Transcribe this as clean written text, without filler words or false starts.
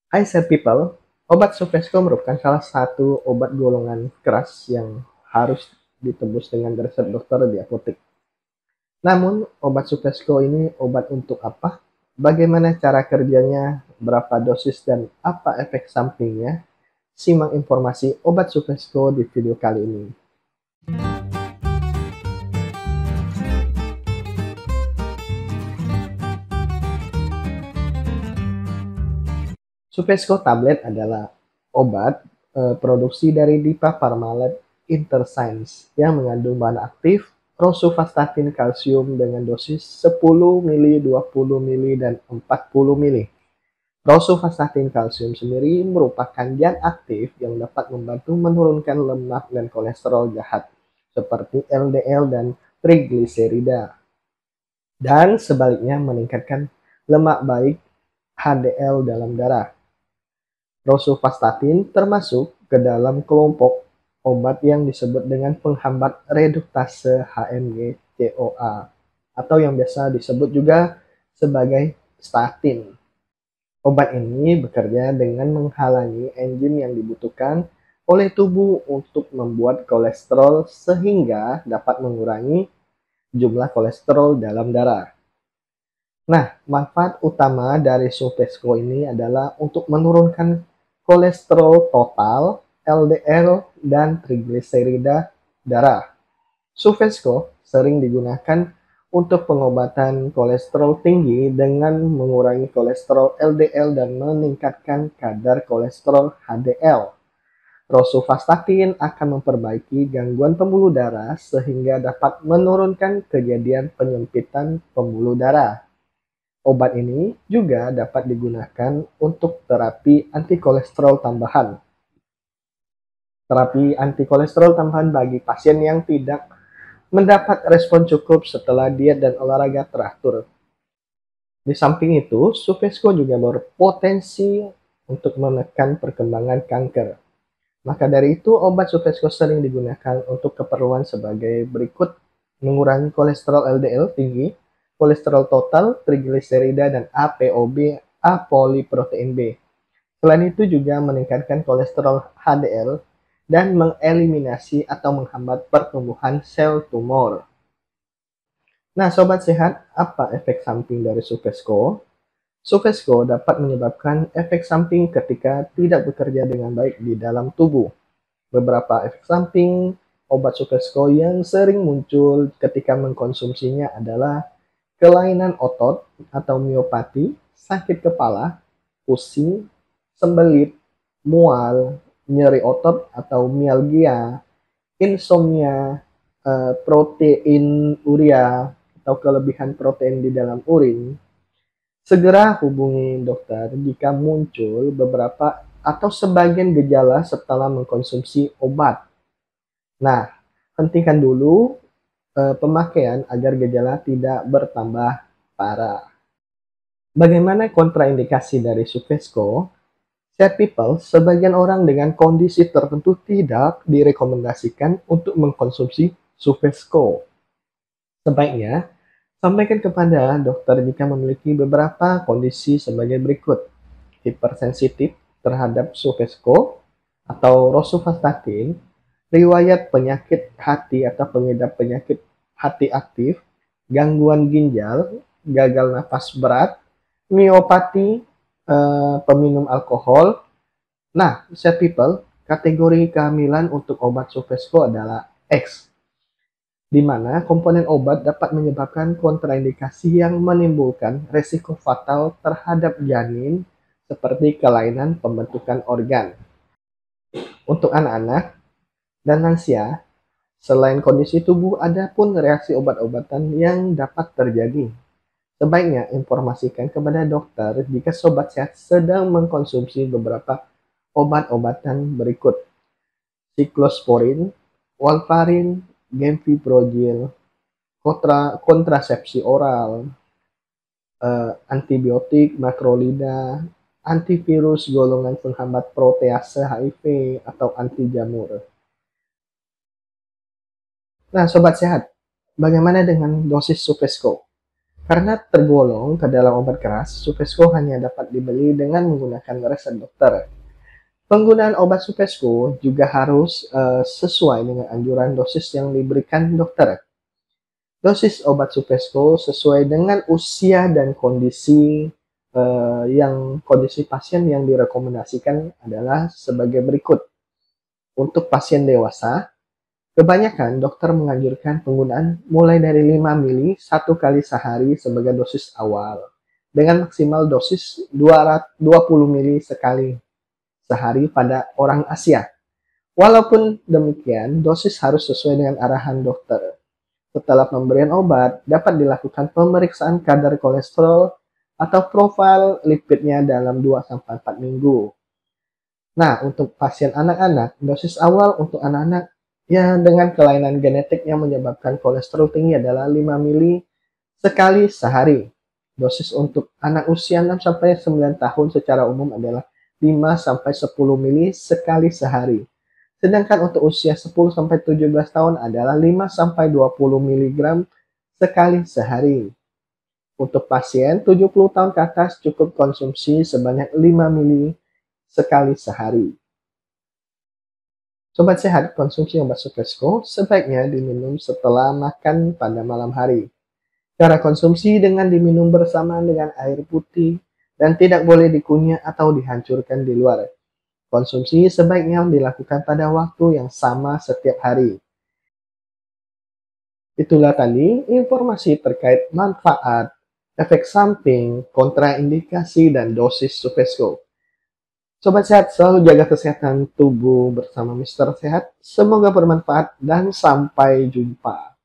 Hai Sad People, obat Sufesco merupakan salah satu obat golongan keras yang harus ditebus dengan resep dokter di apotek. Namun, obat Sufesco ini obat untuk apa? Bagaimana cara kerjanya, berapa dosis, dan apa efek sampingnya? Simak informasi obat Sufesco di video kali ini. Sufesco tablet adalah obat produksi dari Dipa Pharma Interscience yang mengandung bahan aktif rosuvastatin kalsium dengan dosis 10 mili, 20 mili, dan 40 mili. Rosuvastatin kalsium sendiri merupakan zat aktif yang dapat membantu menurunkan lemak dan kolesterol jahat seperti LDL dan trigliserida, dan sebaliknya meningkatkan lemak baik HDL dalam darah. Rosuvastatin termasuk ke dalam kelompok obat yang disebut dengan penghambat reduktase HMG-CoA atau yang biasa disebut juga sebagai statin. Obat ini bekerja dengan menghalangi enzim yang dibutuhkan oleh tubuh untuk membuat kolesterol sehingga dapat mengurangi jumlah kolesterol dalam darah. Nah, manfaat utama dari Sufesco ini adalah untuk menurunkan kolesterol total, LDL, dan trigliserida darah. Sufesco sering digunakan untuk pengobatan kolesterol tinggi dengan mengurangi kolesterol LDL dan meningkatkan kadar kolesterol HDL. Rosuvastatin akan memperbaiki gangguan pembuluh darah sehingga dapat menurunkan kejadian penyempitan pembuluh darah. Obat ini juga dapat digunakan untuk terapi antikolesterol tambahan. Terapi antikolesterol tambahan bagi pasien yang tidak mendapat respon cukup setelah diet dan olahraga teratur. Di samping itu, Sufesco juga berpotensi untuk menekan perkembangan kanker. Maka dari itu, obat Sufesco sering digunakan untuk keperluan sebagai berikut: mengurangi kolesterol LDL tinggi, kolesterol total, trigliserida, dan ApoB, apoliprotein B. Selain itu juga meningkatkan kolesterol HDL dan mengeliminasi atau menghambat pertumbuhan sel tumor. Nah, sobat sehat, apa efek samping dari Sufesco? Sufesco dapat menyebabkan efek samping ketika tidak bekerja dengan baik di dalam tubuh. Beberapa efek samping obat Sufesco yang sering muncul ketika mengkonsumsinya adalah kelainan otot atau miopati, sakit kepala, pusing, sembelit, mual, nyeri otot atau mialgia, insomnia, proteinuria atau kelebihan protein di dalam urin. Segera hubungi dokter jika muncul beberapa atau sebagian gejala setelah mengkonsumsi obat. Nah, hentikan dulu pemakaian agar gejala tidak bertambah parah. Bagaimana kontraindikasi dari Sufesco? Sad people, sebagian orang dengan kondisi tertentu tidak direkomendasikan untuk mengkonsumsi Sufesco. Sebaiknya, sampaikan kepada dokter jika memiliki beberapa kondisi sebagai berikut: hipersensitif terhadap Sufesco atau rosuvastatin, riwayat penyakit hati atau pengidap penyakit hati aktif, gangguan ginjal, gagal nafas berat, miopati, peminum alkohol. Nah, sad people, kategori kehamilan untuk obat Sufesco adalah X, di mana komponen obat dapat menyebabkan kontraindikasi yang menimbulkan resiko fatal terhadap janin seperti kelainan pembentukan organ. Untuk anak-anak dan lansia, selain kondisi tubuh, ada pun reaksi obat-obatan yang dapat terjadi. Sebaiknya informasikan kepada dokter jika sobat sehat sedang mengkonsumsi beberapa obat-obatan berikut: siklosporin, warfarin, gemfibrozil, kontrasepsi oral, antibiotik, makrolida, antivirus golongan penghambat protease HIV, atau anti jamur. Nah, sobat sehat, bagaimana dengan dosis Sufesco? Karena tergolong ke dalam obat keras, Supesco hanya dapat dibeli dengan menggunakan resep dokter. Penggunaan obat Supesco juga harus sesuai dengan anjuran dosis yang diberikan dokter. Dosis obat Supesco sesuai dengan usia dan kondisi pasien yang direkomendasikan adalah sebagai berikut. Untuk pasien dewasa, kebanyakan dokter menganjurkan penggunaan mulai dari 5 mili 1 kali sehari sebagai dosis awal, dengan maksimal dosis 20 mili sekali sehari pada orang Asia. Walaupun demikian, dosis harus sesuai dengan arahan dokter. Setelah pemberian obat, dapat dilakukan pemeriksaan kadar kolesterol atau profil lipidnya dalam 2-4 minggu. Nah, untuk pasien anak-anak, dosis awal untuk anak-anak ya dengan kelainan genetik yang menyebabkan kolesterol tinggi adalah 5 mili sekali sehari. Dosis untuk anak usia 6-9 tahun secara umum adalah 5-10 mili sekali sehari. Sedangkan untuk usia 10-17 tahun adalah 5-20 mg sekali sehari. Untuk pasien 70 tahun ke atas cukup konsumsi sebanyak 5 mili sekali sehari. Sobat sehat, konsumsi obat Supesco sebaiknya diminum setelah makan pada malam hari. Cara konsumsi dengan diminum bersamaan dengan air putih dan tidak boleh dikunyah atau dihancurkan di luar. Konsumsi sebaiknya dilakukan pada waktu yang sama setiap hari. Itulah tadi informasi terkait manfaat, efek samping, kontraindikasi, dan dosis Supesco. Sobat sehat, selalu jaga kesehatan tubuh bersama Mister Sehat. Semoga bermanfaat dan sampai jumpa.